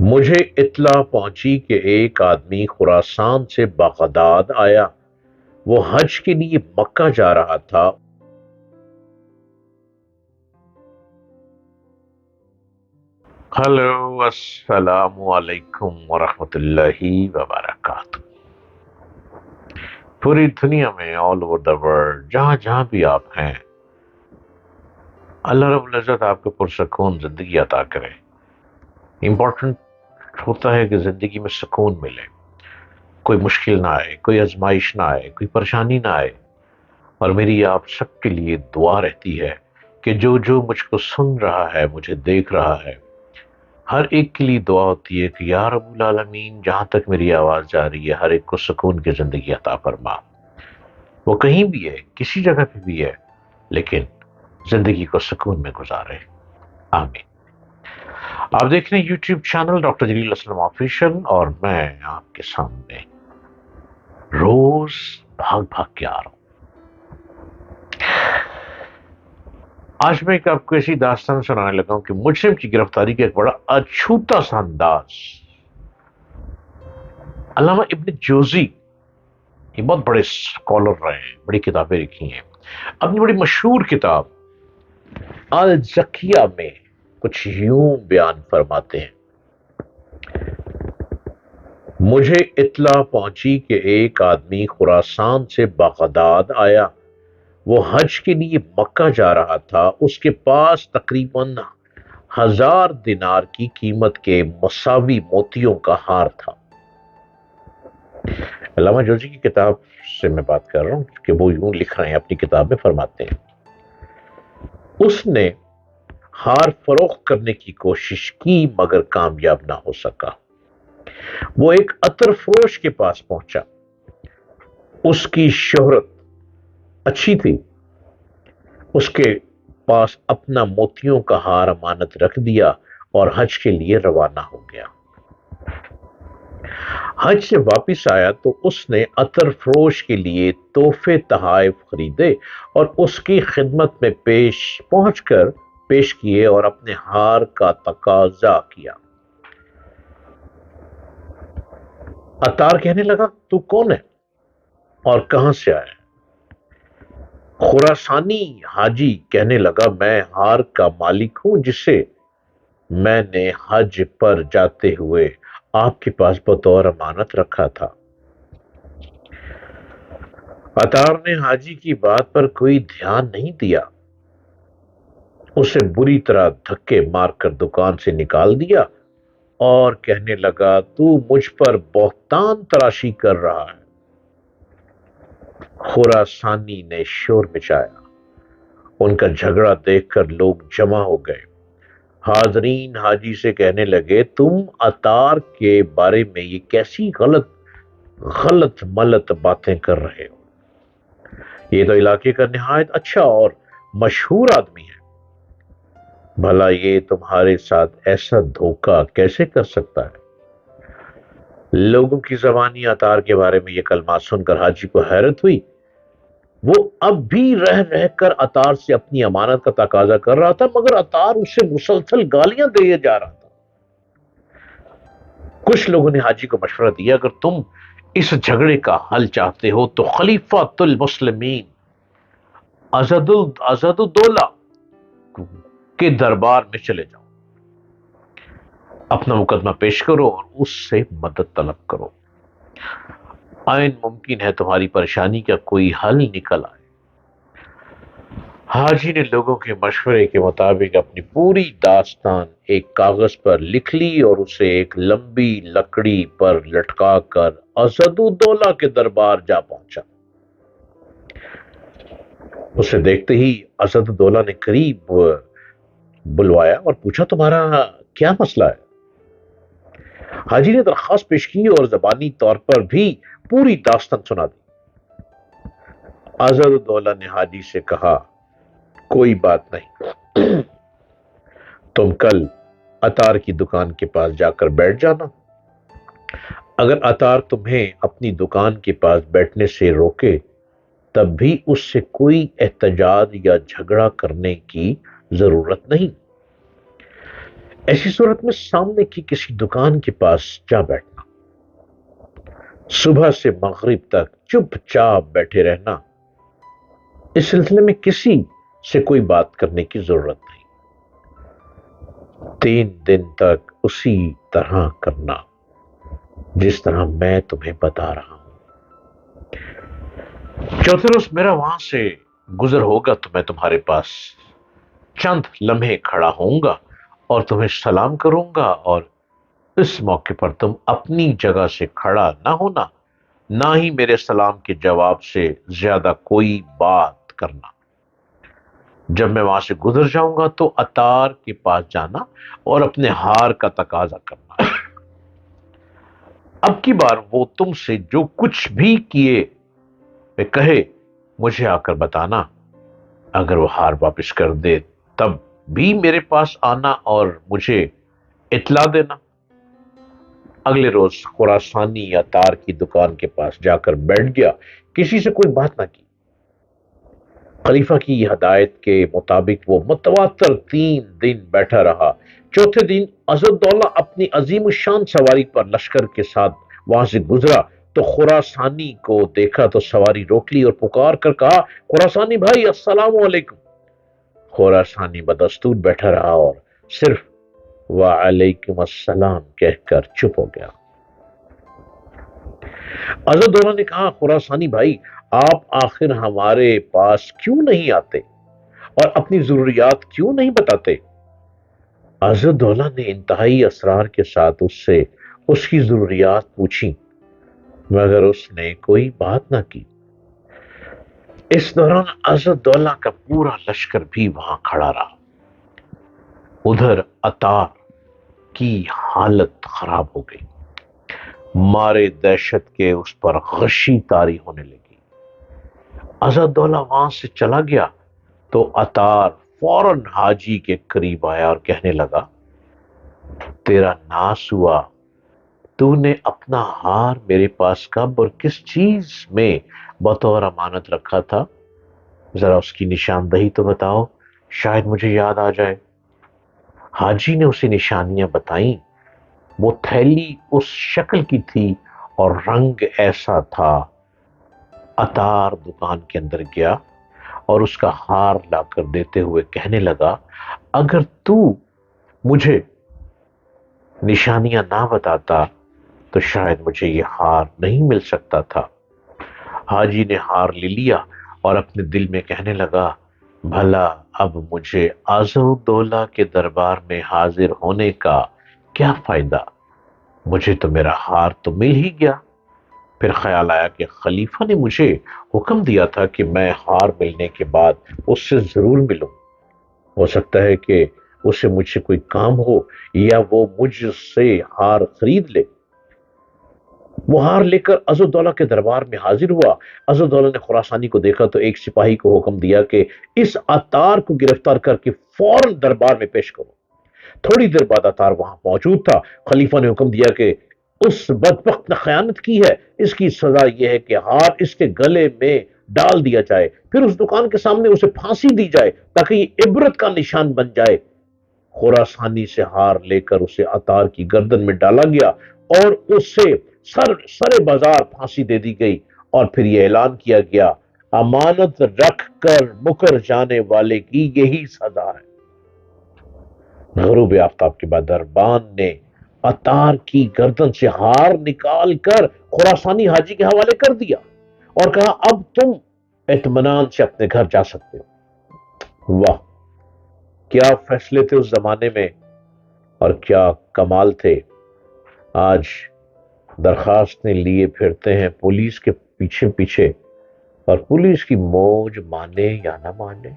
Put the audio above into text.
مجھے اطلاع پہنچی کہ ایک آدمی خراسان سے بغداد آیا۔ وہ حج کے لیے مکہ جا رہا تھا۔ ہلو، السلام علیکم ورحمۃ اللہ وبرکاتہ۔ پوری دنیا میں آل اوور دا ورلڈ جہاں جہاں بھی آپ ہیں، اللہ رب العزت آپ کو پرسکون زندگی عطا کرے۔ امپورٹنٹ ہوتا ہے کہ زندگی میں سکون ملے، کوئی مشکل نہ آئے، کوئی آزمائش نہ آئے، کوئی پریشانی نہ آئے۔ اور میری آپ سب کے لیے دعا رہتی ہے کہ جو جو مجھ کو سن رہا ہے، مجھے دیکھ رہا ہے، ہر ایک کے لیے دعا ہوتی ہے کہ یا رب العالمین جہاں تک میری آواز جا رہی ہے، ہر ایک کو سکون کی زندگی عطا فرما۔ وہ کہیں بھی ہے، کسی جگہ پہ بھی ہے، لیکن زندگی کو سکون میں گزارے۔ آمین۔ آپ دیکھ رہے ہیں یوٹیوب چینل ڈاکٹر جلیل اسلم آفیشل، اور میں آپ کے سامنے روز بھاگ بھاگ کے آ رہا ہوں۔ آج میں آپ کو ایسی داستان سنانے لگا ہوں کہ مجرم کی گرفتاری کا ایک بڑا اچھوتا سا انداز۔ علامہ ابن جوزی یہ بہت بڑے اسکالر رہے ہیں، بڑی کتابیں لکھی ہیں۔ اپنی بڑی مشہور کتاب الزکیہ میں کچھ یوں بیان فرماتے ہیں: مجھے اطلاع پہنچی کہ ایک آدمی خراسان سے بغداد آیا۔ وہ حج کے لیے مکہ جا رہا تھا۔ اس کے پاس تقریباً 1000 دینار کی قیمت کے مساوی موتیوں کا ہار تھا۔ علامہ جوزی کی کتاب سے میں بات کر رہا ہوں کہ وہ یوں لکھ رہے ہیں، اپنی کتاب میں فرماتے ہیں: اس نے ہار فروخت کرنے کی کوشش کی مگر کامیاب نہ ہو سکا۔ وہ ایک عطر فروش کے پاس پہنچا۔ اس کی شہرت اچھی تھی۔ اس کے پاس اپنا موتیوں کا ہار امانت رکھ دیا اور حج کے لیے روانہ ہو گیا۔ حج سے واپس آیا تو اس نے عطر فروش کے لیے تحفے تحائف خریدے اور اس کی خدمت میں پہنچ کر پیش کیے اور اپنے ہار کا تقاضا کیا۔ عطار کہنے لگا: تو کون ہے اور کہاں سے آیا؟ خراسانی حاجی کہنے لگا: میں ہار کا مالک ہوں جسے میں نے حج پر جاتے ہوئے آپ کے پاس بطور امانت رکھا تھا۔ عطار نے حاجی کی بات پر کوئی دھیان نہیں دیا، اسے بری طرح دھکے مار کر دکان سے نکال دیا اور کہنے لگا: تو مجھ پر بہتان تراشی کر رہا ہے۔ خراسانی نے شور مچایا۔ ان کا جھگڑا دیکھ کر لوگ جمع ہو گئے۔ حاضرین حاجی سے کہنے لگے: تم عطار کے بارے میں یہ کیسی غلط ملت باتیں کر رہے ہو؟ یہ تو علاقے کا نہایت اچھا اور مشہور آدمی ہے، بھلا یہ تمہارے ساتھ ایسا دھوکہ کیسے کر سکتا ہے؟ لوگوں کی زبانی عطار کے بارے میں یہ کلمات سن کر حاجی کو حیرت ہوئی۔ وہ اب بھی رہ رہ کر عطار سے اپنی امانت کا تقاضا کر رہا تھا، مگر عطار اسے مسلسل گالیاں دے جا رہا تھا۔ کچھ لوگوں نے حاجی کو مشورہ دیا: اگر تم اس جھگڑے کا حل چاہتے ہو تو خلیفۃ المسلمین اسد الدولہ کے دربار میں چلے جاؤ، اپنا مقدمہ پیش کرو اور اس سے مدد طلب کرو۔ عین ممکن ہے تمہاری پریشانی کا کوئی حل نکل آئے۔ حاجی نے لوگوں کے مشورے کے مطابق اپنی پوری داستان ایک کاغذ پر لکھ لی اور اسے ایک لمبی لکڑی پر لٹکا کر اسد الدولہ کے دربار جا پہنچا۔ اسے دیکھتے ہی اسد الدولہ نے قریب بلوایا اور پوچھا: تمہارا کیا مسئلہ ہے؟ حاجی نے درخواست پیش کی اور زبانی طور پر بھی پوری داستان سنا دی۔ اسد الدولہ نے حاجی سے کہا: کوئی بات نہیں، تم کل عطار کی دکان کے پاس جا کر بیٹھ جانا۔ اگر عطار تمہیں اپنی دکان کے پاس بیٹھنے سے روکے تب بھی اس سے کوئی احتجاج یا جھگڑا کرنے کی ضرورت نہیں۔ ایسی صورت میں سامنے کی کسی دکان کے پاس جا بیٹھنا، صبح سے مغرب تک چپ چاپ بیٹھے رہنا، اس سلسلے میں کسی سے کوئی بات کرنے کی ضرورت نہیں، 3 دن تک اسی طرح کرنا جس طرح میں تمہیں بتا رہا ہوں۔ چوتھے روز میرا وہاں سے گزر ہوگا تو میں تمہارے پاس چند لمحے کھڑا ہوں گا اور تمہیں سلام کروں گا، اور اس موقع پر تم اپنی جگہ سے کھڑا نہ ہونا، نہ ہی میرے سلام کے جواب سے زیادہ کوئی بات کرنا۔ جب میں وہاں سے گزر جاؤں گا تو عطار کے پاس جانا اور اپنے ہار کا تقاضا کرنا۔ اب کی بار وہ تم سے جو کچھ بھی کہے مجھے آ کر بتانا، اگر وہ ہار واپس کر دے تب بھی میرے پاس آنا اور مجھے اطلاع دینا۔ اگلے روز خراسانی عطار کی دکان کے پاس جا کر بیٹھ گیا، کسی سے کوئی بات نہ کی۔ خلیفہ کی ہدایت کے مطابق وہ متواتر 3 دن بیٹھا رہا۔ چوتھے دن اسداللہ اپنی عظیم الشان سواری پر لشکر کے ساتھ وہاں سے گزرا تو خراسانی کو دیکھا تو سواری روک لی اور پکار کر کہا، خراسانی بھائی السلام علیکم۔ خراسانی بدستور بیٹھا رہا اور صرف وعلیکم السلام کہہ کر چپ ہو گیا۔ اسداللہ نے کہا، خراسانی بھائی آپ آخر ہمارے پاس کیوں نہیں آتے اور اپنی ضروریات کیوں نہیں بتاتے؟ اسداللہ نے انتہائی اسرار کے ساتھ اس سے اس کی ضروریات پوچھی، مگر اس نے کوئی بات نہ کی۔ اس دوران اسداللہ کا پورا لشکر بھی وہاں کھڑا رہا۔ ادھر عطار کی حالت خراب ہو گئی، مارے دہشت کے اس پر غشی طاری ہونے لگی۔ اسداللہ وہاں سے چلا گیا تو عطار فوراً حاجی کے قریب آیا اور کہنے لگا، تیرا ناس ہوا، تو نے اپنا ہار میرے پاس کب اور کس چیز میں بطور امانت رکھا تھا؟ ذرا اس کی نشاندہی تو بتاؤ، شاید مجھے یاد آ جائے۔ حاجی نے اسے نشانیاں بتائیں۔ وہ تھیلی اس شکل کی تھی اور رنگ ایسا تھا۔ عطار دکان کے اندر گیا اور اس کا ہار لا کر دیتے ہوئے کہنے لگا، اگر تو مجھے نشانیاں نہ بتاتا تو شاید مجھے یہ ہار نہیں مل سکتا تھا۔ حاجی نے ہار لے لیا اور اپنے دل میں کہنے لگا، بھلا اب مجھے اسداللہ کے دربار میں حاضر ہونے کا کیا فائدہ؟ مجھے تو میرا ہار تو مل ہی گیا۔ پھر خیال آیا کہ خلیفہ نے مجھے حکم دیا تھا کہ میں ہار ملنے کے بعد اس سے ضرور ملوں، ہو سکتا ہے کہ اسے مجھ سے کوئی کام ہو یا وہ مجھ سے ہار خرید لے۔ وہ ہار لے کر اسداللہ کے دربار میں حاضر ہوا۔ اسداللہ نے خراسانی کو دیکھا تو ایک سپاہی کو حکم دیا کہ اس عطار کو گرفتار کر کے فوراً دربار میں پیش کرو۔ تھوڑی دیر بعد عطار وہاں موجود تھا۔ خلیفہ نے حکم دیا کہ اس بدبخت نے خیانت کی ہے، اس کی سزا یہ ہے کہ ہار اس کے گلے میں ڈال دیا جائے، پھر اس دکان کے سامنے اسے پھانسی دی جائے تاکہ یہ عبرت کا نشان بن جائے۔ خراسانی سے ہار لے کر اسے عطار کی گردن میں ڈالا گیا اور اسے سر بازار پھانسی دے دی گئی، اور پھر یہ اعلان کیا گیا، امانت رکھ کر مکر جانے والے کی یہی سزا ہے۔ غروب آفتاب کے بعد دربان نے عطار کی گردن سے ہار نکال کر خراسانی حاجی کے حوالے کر دیا اور کہا، اب تم اطمینان سے اپنے گھر جا سکتے ہو۔ واہ، کیا فیصلے تھے اس زمانے میں اور کیا کمال تھے! آج درخواستیں لیے پھرتے ہیں پولیس کے پیچھے پیچھے، اور پولیس کی موج مانے یا نہ مانے،